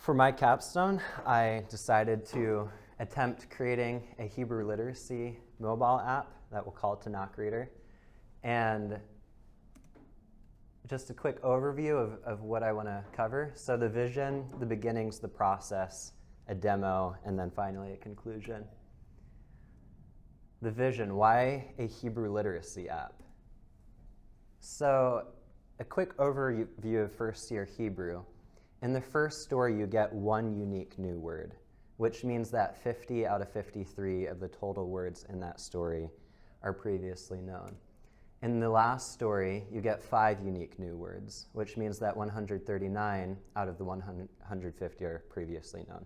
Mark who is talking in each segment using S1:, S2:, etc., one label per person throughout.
S1: For my capstone, I decided to attempt creating a Hebrew literacy mobile app that we'll call Tanakh Reader. And just a quick overview of what I want to cover. So the vision, the beginnings, the process, a demo, and then finally a conclusion. The vision, why a Hebrew literacy app? So a quick overview of first year Hebrew. In the first story, you get one unique new word, which means that 50 out of 53 of the total words in that story are previously known. In the last story, you get 5 unique new words, which means that 139 out of the 150 are previously known.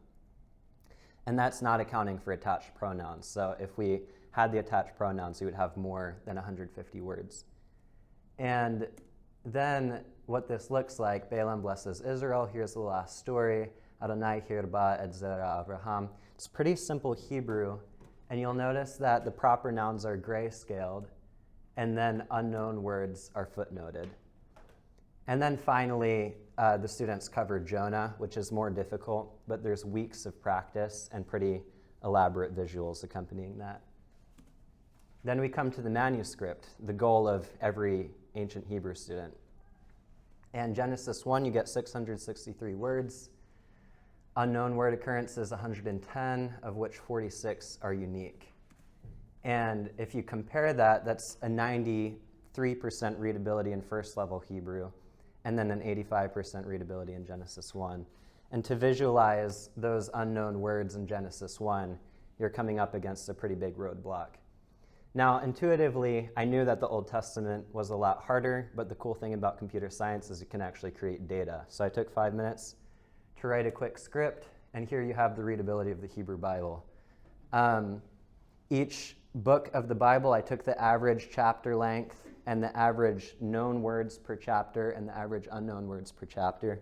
S1: And that's not accounting for attached pronouns. So if we had the attached pronouns, you would have more than 150 words. And then what this looks like, Balaam blesses Israel. Here's the last story. Adonai hirba et zera Abraham. It's pretty simple Hebrew, and you'll notice that the proper nouns are grayscaled, and then unknown words are footnoted. And then finally, the students cover Jonah, which is more difficult, but there's weeks of practice and pretty elaborate visuals accompanying that. Then we come to the manuscript, the goal of every ancient Hebrew student. And Genesis 1, you get 663 words. Unknown word occurrences 110, of which 46 are unique. And if you compare that, that's a 93% readability in first level Hebrew, and then an 85% readability in Genesis 1. And to visualize those unknown words in Genesis 1, you're coming up against a pretty big roadblock. Now, intuitively, I knew that the Old Testament was a lot harder, but the cool thing about computer science is you can actually create data. So I took 5 minutes to write a quick script, and here you have the readability of the Hebrew Bible. Each book of the Bible, I took the average chapter length and the average known words per chapter and the average unknown words per chapter.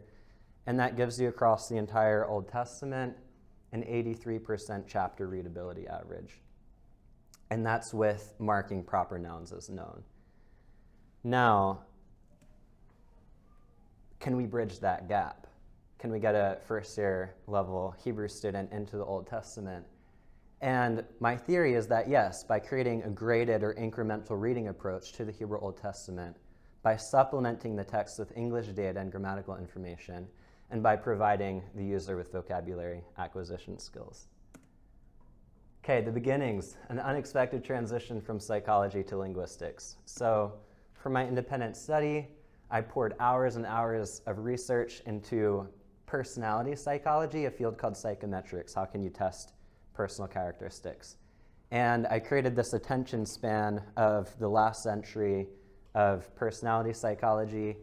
S1: And that gives you across the entire Old Testament an 83% chapter readability average. And that's with marking proper nouns as known. Now, can we bridge that gap? Can we get a first year level Hebrew student into the Old Testament? And my theory is that yes, by creating a graded or incremental reading approach to the Hebrew Old Testament, by supplementing the text with English data and grammatical information, and by providing the user with vocabulary acquisition skills. Okay, the beginnings, an unexpected transition from psychology to linguistics. So for my independent study, I poured hours and hours of research into personality psychology, a field called psychometrics. How can you test personal characteristics? And I created this attention span of the last century of personality psychology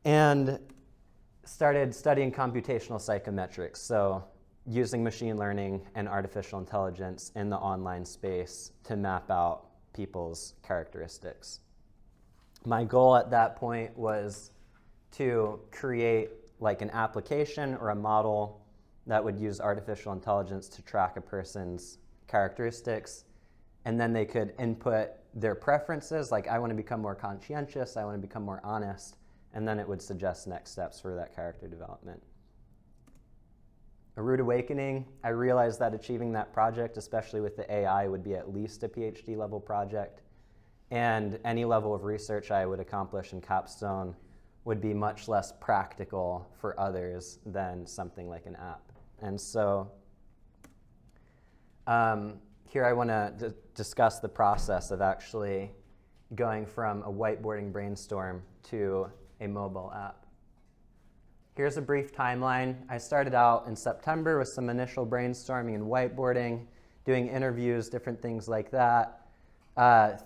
S1: and started studying computational psychometrics. So using machine learning and artificial intelligence in the online space to map out people's characteristics. My goal at that point was to create like an application or a model that would use artificial intelligence to track a person's characteristics, and then they could input their preferences, like I want to become more conscientious, I want to become more honest, and then it would suggest next steps for that character development. A rude awakening, I realized that achieving that project, especially with the AI, would be at least a PhD level project. And any level of research I would accomplish in Capstone would be much less practical for others than something like an app. And so here I want to discuss the process of actually going from a whiteboarding brainstorm to a mobile app. Here's a brief timeline. I started out in September with some initial brainstorming and whiteboarding, doing interviews, different things like that.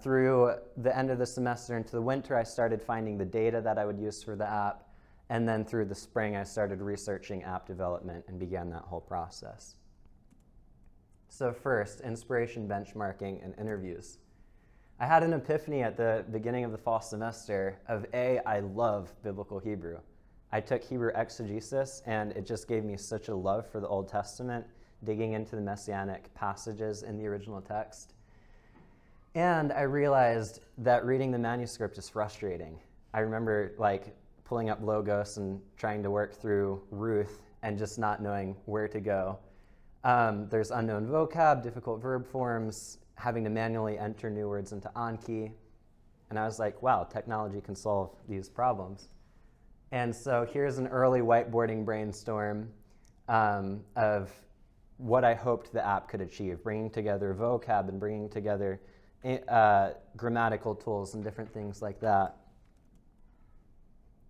S1: Through the end of the semester into the winter, I started finding the data that I would use for the app. And then through the spring, I started researching app development and began that whole process. So first, inspiration, benchmarking, and interviews. I had an epiphany at the beginning of the fall semester of I love biblical Hebrew. I took Hebrew exegesis, and it just gave me such a love for the Old Testament, digging into the messianic passages in the original text. And I realized that reading the manuscript is frustrating. I remember pulling up Logos and trying to work through Ruth and just not knowing where to go. There's unknown vocab, difficult verb forms, having to manually enter new words into Anki. And I was like, wow, technology can solve these problems. And so here's an early whiteboarding brainstorm of what I hoped the app could achieve, bringing together vocab and bringing together grammatical tools and different things like that.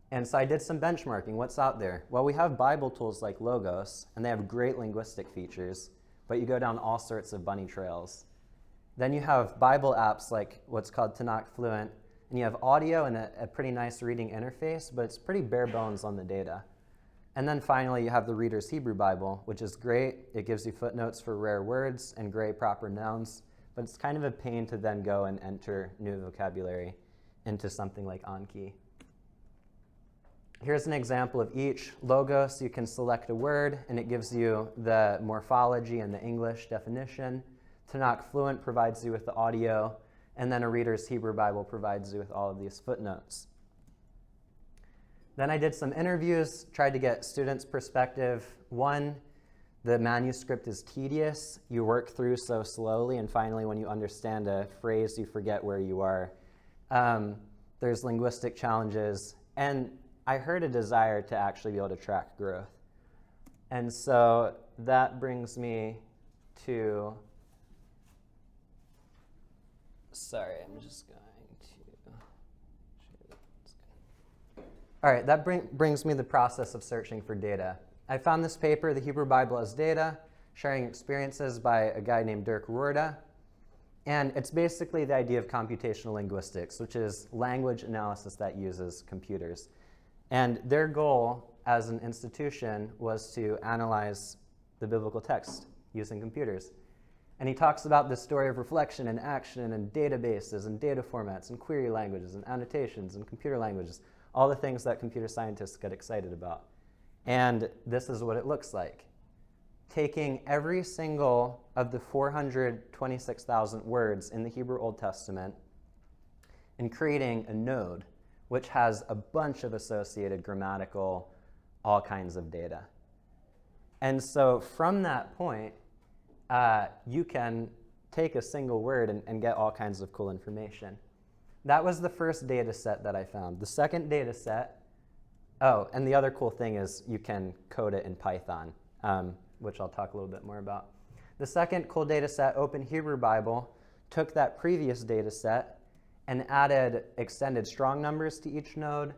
S1: And so I did some benchmarking. What's out there? Well, we have Bible tools like Logos, and they have great linguistic features, but you go down all sorts of bunny trails. Then you have Bible apps like what's called Tanakh Fluent, and you have audio and a pretty nice reading interface, but it's pretty bare bones on the data. And then finally, you have the Reader's Hebrew Bible, which is great. It gives you footnotes for rare words and great proper nouns, but it's kind of a pain to then go and enter new vocabulary into something like Anki. Here's an example of each. Logos, you can select a word, and it gives you the morphology and the English definition. Tanakh Fluent provides you with the audio, and then a Reader's Hebrew Bible provides you with all of these footnotes. Then I did some interviews, tried to get students' perspective. One, the manuscript is tedious. You work through so slowly, and finally when you understand a phrase, you forget where you are. There's linguistic challenges, and I heard a desire to actually be able to track growth. And so that brings me to, sorry, I'm just going to, all right, that brings me to the process of searching for data. I found this paper, The Hebrew Bible as Data, Sharing Experiences by a guy named Dirk Roorda. And it's basically the idea of computational linguistics, which is language analysis that uses computers. And their goal as an institution was to analyze the biblical text using computers. And he talks about the story of reflection and action and databases and data formats and query languages and annotations and computer languages, all the things that computer scientists get excited about. And this is what it looks like. Taking every single of the 426,000 words in the Hebrew Old Testament and creating a node which has a bunch of associated grammatical, all kinds of data. And so from that point, you can take a single word and get all kinds of cool information. That was the first data set that I found. The second data set, oh, and the other cool thing is you can code it in Python, which I'll talk a little bit more about. The second cool data set, Open Hebrew Bible, took that previous data set and added extended strong numbers to each node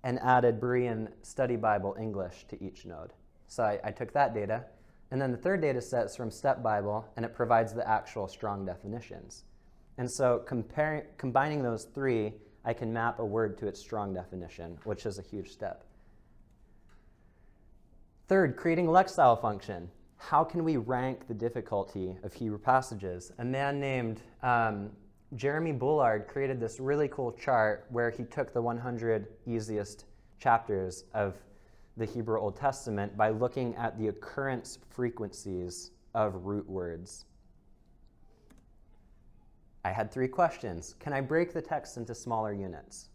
S1: and added Berean Study Bible English to each node. So I took that data. And then the third data set is from Step Bible, and it provides the actual strong definitions. And so combining those three, I can map a word to its strong definition, which is a huge step. Third, creating a lexile function. How can we rank the difficulty of Hebrew passages? A man named Jeremy Bullard created this really cool chart where he took the 100 easiest chapters of the Hebrew Old Testament by looking at the occurrence frequencies of root words. I had 3 questions. Can I break the text into smaller units?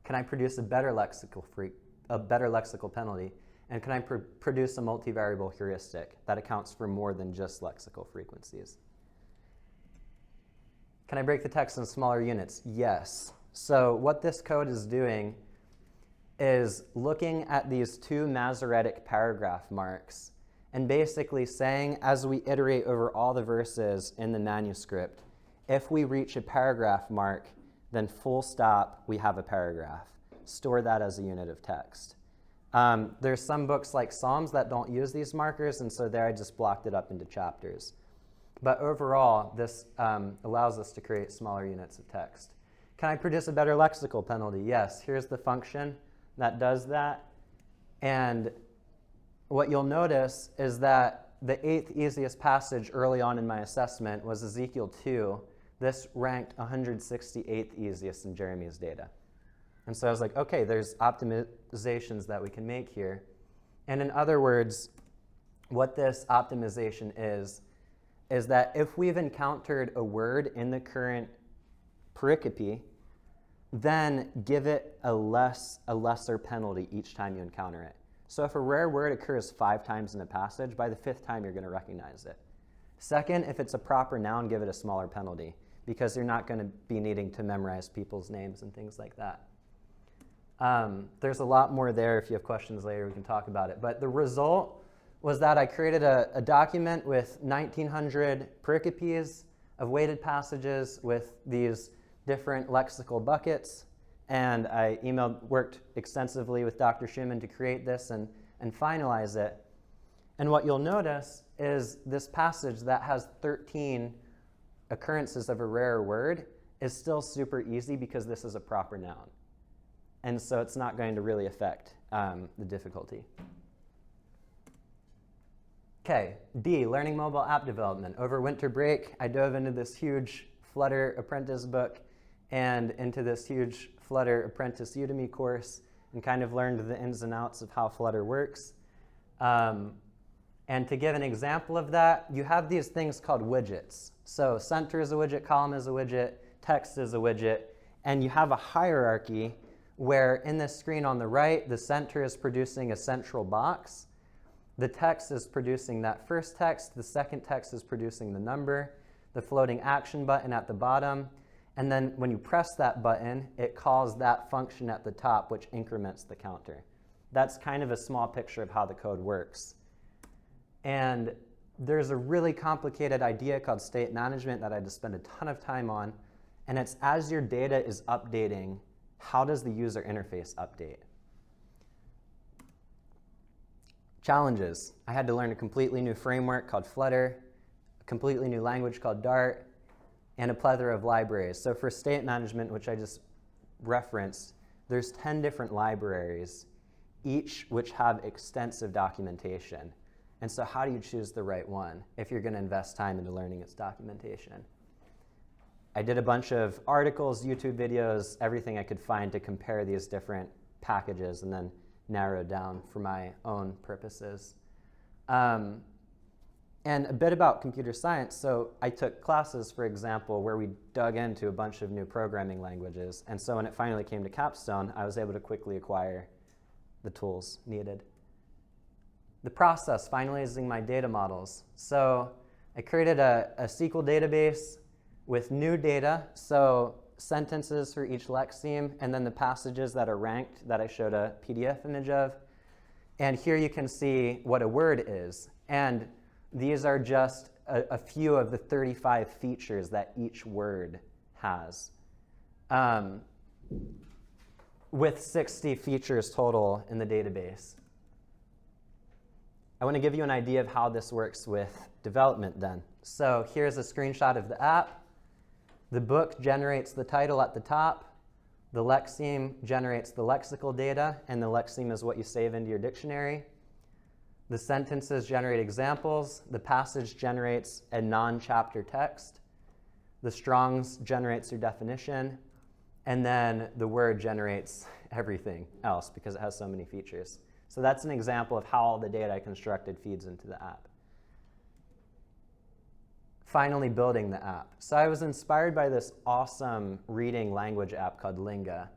S1: Can I produce a better lexical penalty? And can I produce a multivariable heuristic that accounts for more than just lexical frequencies? Can I break the text in smaller units? Yes. So what this code is doing is looking at these 2 Masoretic paragraph marks and basically saying, as we iterate over all the verses in the manuscript, if we reach a paragraph mark, then full stop, we have a paragraph. Store that as a unit of text. There's some books like Psalms that don't use these markers, and so there I just blocked it up into chapters. But overall, this allows us to create smaller units of text. Can I produce a better lexical penalty? Yes. Here's the function that does that. And what you'll notice is that the 8th easiest passage early on in my assessment was Ezekiel 2. This ranked 168th easiest in Jeremy's data. And so I was like, okay, there's optimizations that we can make here. And in other words, what this optimization is that if we've encountered a word in the current pericope, then give it a lesser penalty each time you encounter it. So if a rare word occurs 5 times in a passage, by the 5th time you're going to recognize it. Second, if it's a proper noun, give it a smaller penalty, because you're not going to be needing to memorize people's names and things like that. There's a lot more there. If you have questions later, we can talk about it. But the result was that I created a document with 1,900 pericopes of weighted passages with these different lexical buckets. And I worked extensively with Dr. Schumann to create this and finalize it. And what you'll notice is this passage that has 13 occurrences of a rare word is still super easy because this is a proper noun. And so it's not going to really affect the difficulty. Okay, D, learning mobile app development. Over winter break, I dove into this huge Flutter apprentice book and into this huge Flutter apprentice Udemy course and kind of learned the ins and outs of how Flutter works. And to give an example of that, you have these things called widgets. So center is a widget, column is a widget, text is a widget, and you have a hierarchy where in this screen on the right, the center is producing a central box. The text is producing that first text. The second text is producing the number. The floating action button at the bottom. And then when you press that button, it calls that function at the top, which increments the counter. That's kind of a small picture of how the code works. And there's a really complicated idea called state management that I had to spend a ton of time on. And it's as your data is updating, how does the user interface update? Challenges. I had to learn a completely new framework called Flutter, a completely new language called Dart, and a plethora of libraries. So for state management, which I just referenced, there's 10 different libraries, each which have extensive documentation. And so how do you choose the right one if you're going to invest time into learning its documentation? I did a bunch of articles, YouTube videos, everything I could find to compare these different packages and then narrow down for my own purposes. And a bit about computer science. So I took classes, for example, where we dug into a bunch of new programming languages. And so when it finally came to Capstone, I was able to quickly acquire the tools needed. The process, finalizing my data models. So I created a SQL database with new data, so sentences for each lexeme, and then the passages that are ranked that I showed a PDF image of. And here you can see what a word is. And these are just a few of the 35 features that each word has, with 60 features total in the database. I want to give you an idea of how this works with development then. So here's a screenshot of the app. The book generates the title at the top. The lexeme generates the lexical data, and the lexeme is what you save into your dictionary. The sentences generate examples. The passage generates a non-chapter text. The Strong's generates your definition. And then the word generates everything else because it has so many features. So that's an example of how all the data I constructed feeds into the app. Finally, building the app. So I was inspired by this awesome reading language app called Linga,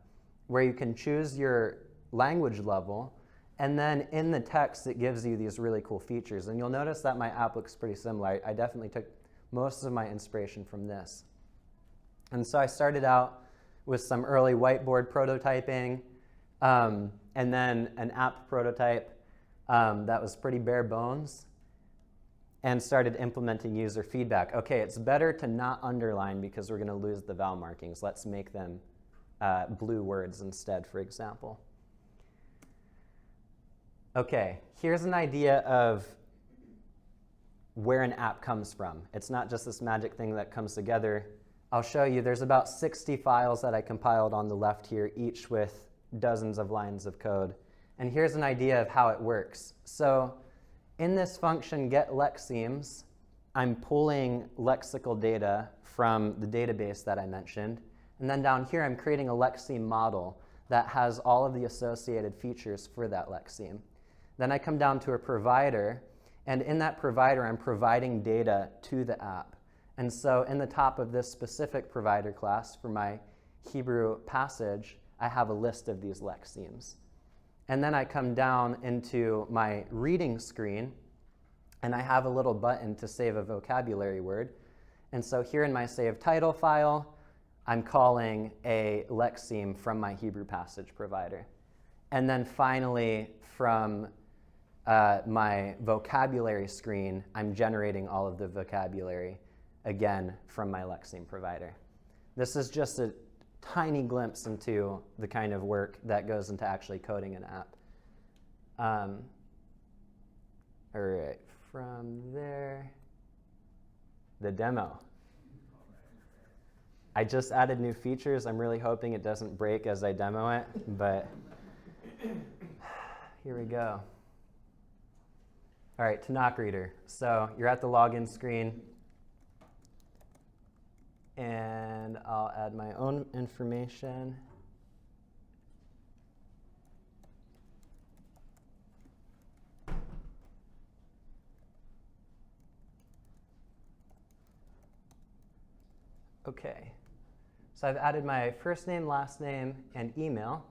S1: where you can choose your language level, and then in the text, it gives you these really cool features. And you'll notice that my app looks pretty similar. I definitely took most of my inspiration from this. And so I started out with some early whiteboard prototyping, and then an app prototype that was pretty bare bones, and started implementing user feedback. Okay, it's better to not underline because we're going to lose the vowel markings. Let's make them blue words instead, for example. Okay, here's an idea of where an app comes from. It's not just this magic thing that comes together. I'll show you. There's about 60 files that I compiled on the left here, each with dozens of lines of code. And here's an idea of how it works. So in this function getLexemes, I'm pulling lexical data from the database that I mentioned. And then down here, I'm creating a lexeme model that has all of the associated features for that lexeme. Then I come down to a provider, and in that provider, I'm providing data to the app. And so in the top of this specific provider class for my Hebrew passage, I have a list of these lexemes. And then I come down into my reading screen, and I have a little button to save a vocabulary word. And so here in my save title file, I'm calling a lexeme from my Hebrew passage provider. And then finally, from my vocabulary screen, I'm generating all of the vocabulary, again, from my lexeme provider. This is just a tiny glimpse into the kind of work that goes into actually coding an app. All right, from there, the demo. I just added new features. I'm really hoping it doesn't break as I demo it, but here we go. All right, Tanakh Reader. So you're at the login screen, and I'll add my own information. Okay, so I've added my first name, last name, and email.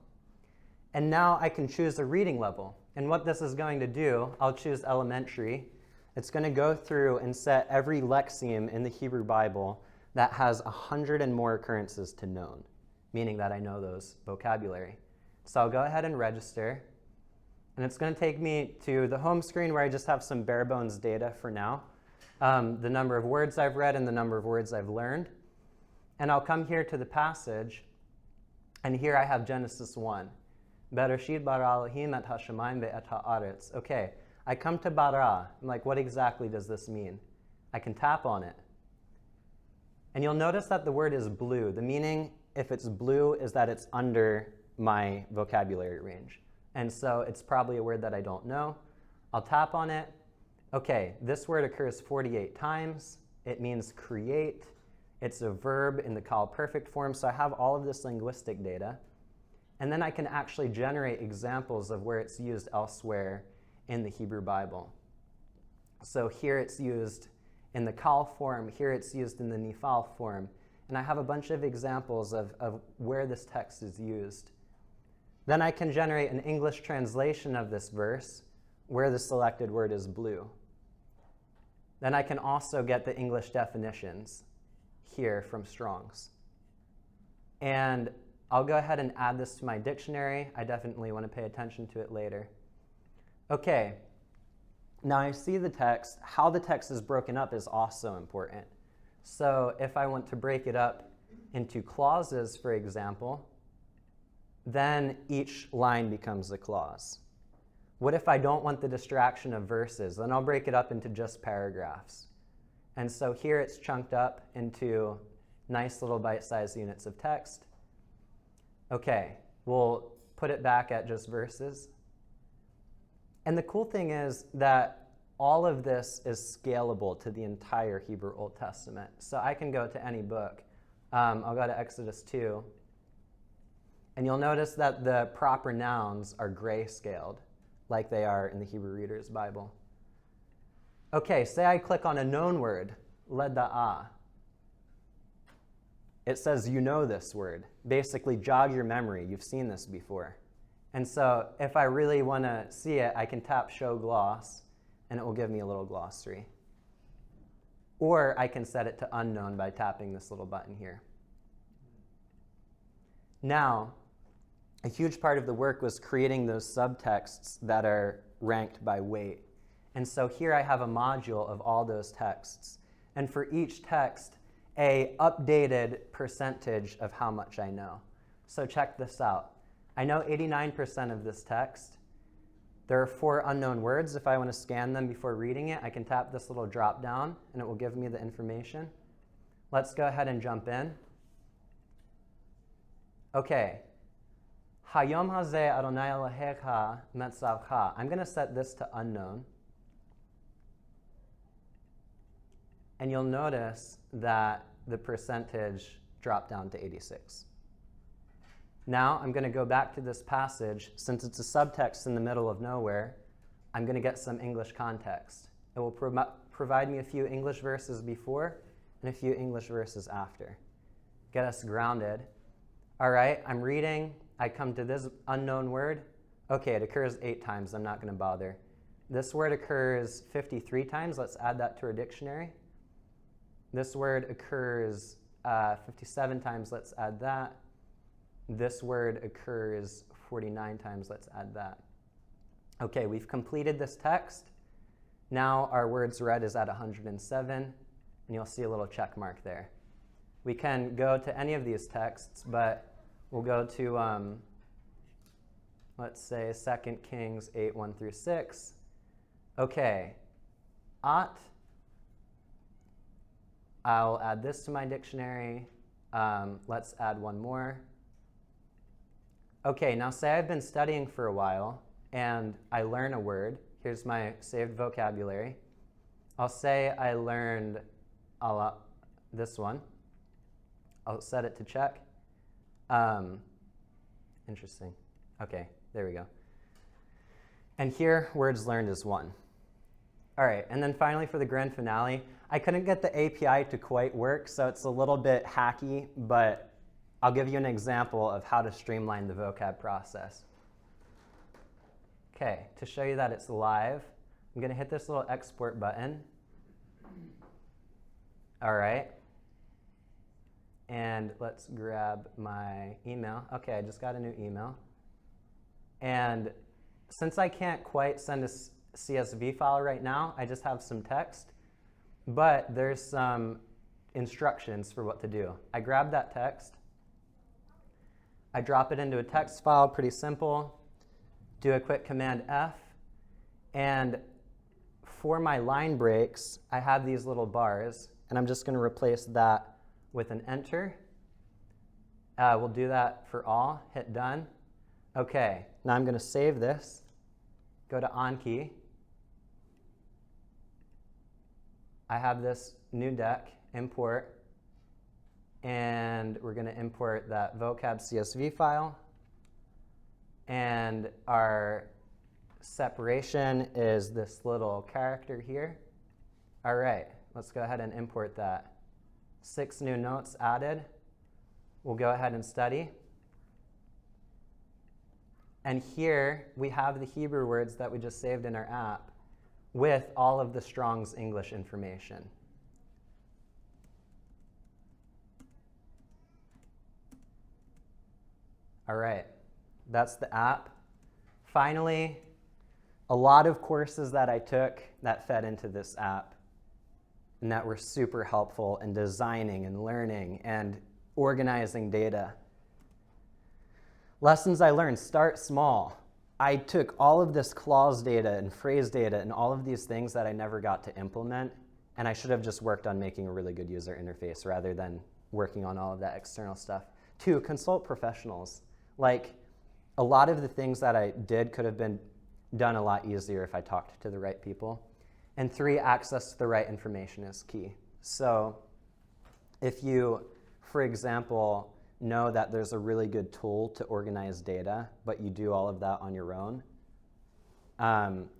S1: And now I can choose a reading level. And what this is going to do, I'll choose elementary. It's going to go through and set every lexeme in the Hebrew Bible that has 100 and more occurrences to known, meaning that I know those vocabulary. So I'll go ahead and register. And it's going to take me to the home screen where I just have some bare bones data for now. The number of words I've read and the number of words I've learned. And I'll come here to the passage, and here I have Genesis 1. Bereshit bara Elohim et hashamayim ve'et ha'aretz. Okay, I come to bara. I'm like, what exactly does this mean? I can tap on it. And you'll notice that the word is blue. The meaning, if it's blue, is that it's under my vocabulary range. And so it's probably a word that I don't know. I'll tap on it. Okay, this word occurs 48 times. It means create. It's a verb in the Kal perfect form, so I have all of this linguistic data. And then I can actually generate examples of where it's used elsewhere in the Hebrew Bible. So here it's used in the Kal form, here it's used in the Nifal form, and I have a bunch of examples of where this text is used. Then I can generate an English translation of this verse where the selected word is blue. Then I can also get the English definitions here from Strong's. And I'll go ahead and add this to my dictionary. I definitely want to pay attention to it later. Okay, now I see the text. How the text is broken up is also important. So if I want to break it up into clauses, for example, then each line becomes a clause. What if I don't want the distraction of verses? Then I'll break it up into just paragraphs. And so here it's chunked up into nice little bite-sized units of text. Okay, we'll put it back at just verses. And the cool thing is that all of this is scalable to the entire Hebrew Old Testament. So I can go to any book. I'll go to Exodus 2. And you'll notice that the proper nouns are grayscaled, like they are in the Hebrew Reader's Bible. Okay, say I click on a known word, leda'ah. It says you know this word. Basically, jog your memory. You've seen this before. And so if I really want to see it, I can tap Show Gloss, and it will give me a little glossary. Or I can set it to unknown by tapping this little button here. Now, a huge part of the work was creating those subtexts that are ranked by weight. And so here I have a module of all those texts. And for each text, an updated percentage of how much I know. So check this out. I know 89% of this text. There are 4 unknown words. If I want to scan them before reading it, I can tap this little drop down, and it will give me the information. Let's go ahead and jump in. Okay. Hayom hazeh Adonai Elohecha metzavcha. I'm going to set this to unknown. And you'll notice that the percentage dropped down to 86. Now I'm going to go back to this passage. Since it's a subtext in the middle of nowhere, I'm going to get some English context. It will provide me a few English verses before and a few English verses after. Get us grounded. All right, I'm reading. I come to this unknown word. Okay, it occurs 8 times. I'm not going to bother. This word occurs 53 times. Let's add that to our dictionary. This word occurs 57 times. Let's add that. This word occurs 49 times. Let's add that. Okay, we've completed this text. Now our words read is at 107, and you'll see a little check mark there. We can go to any of these texts, but we'll go to, let's say, 2 Kings 8, 1 through 6. Okay, ought. I'll add this to my dictionary. Let's add one more. Okay, now say I've been studying for a while, and I learn a word. Here's my saved vocabulary. I'll say I learned this one. I'll set it to check. Interesting. Okay, there we go. And here, words learned is 1. All right, and then finally for the grand finale, I couldn't get the API to quite work, so it's a little bit hacky, but I'll give you an example of how to streamline the vocab process. Okay, to show you that it's live, I'm going to hit this little export button. All right. And let's grab my email. Okay, I just got a new email. And since I can't quite send a CSV file right now, I just have some text. But there's some instructions for what to do. I grab that text. I drop it into a text file, pretty simple. Do a quick Command F. And for my line breaks, I have these little bars. And I'm just going to replace that with an enter. We'll do that for all. Hit done. Okay, now I'm going to save this. Go to on key. I have this new deck, import, and we're going to import that vocab CSV file. And our separation is this little character here. All right, let's go ahead and import that. 6 new notes added. We'll go ahead and study. And here we have the Hebrew words that we just saved in our app with all of the Strong's English information. All right, that's the app. Finally, a lot of courses that I took that fed into this app and that were super helpful in designing and learning and organizing data. Lessons I learned: start small. I took all of this clause data and phrase data and all of these things that I never got to implement, and I should have just worked on making a really good user interface rather than working on all of that external stuff. 2, consult professionals. Like, a lot of the things that I did could have been done a lot easier if I talked to the right people. And 3, access to the right information is key. So if you, for example, know that there's a really good tool to organize data, but you do all of that on your own,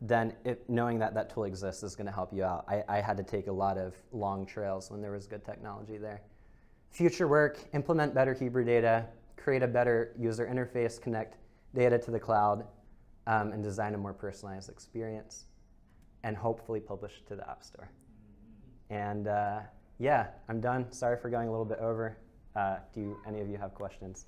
S1: then knowing that that tool exists is going to help you out. I had to take a lot of long trails when there was good technology there. Future work: implement better Hebrew data, create a better user interface, connect data to the cloud, and design a more personalized experience, and hopefully publish it to the App Store. And yeah, I'm done. Sorry for going a little bit over. Do any of you have questions?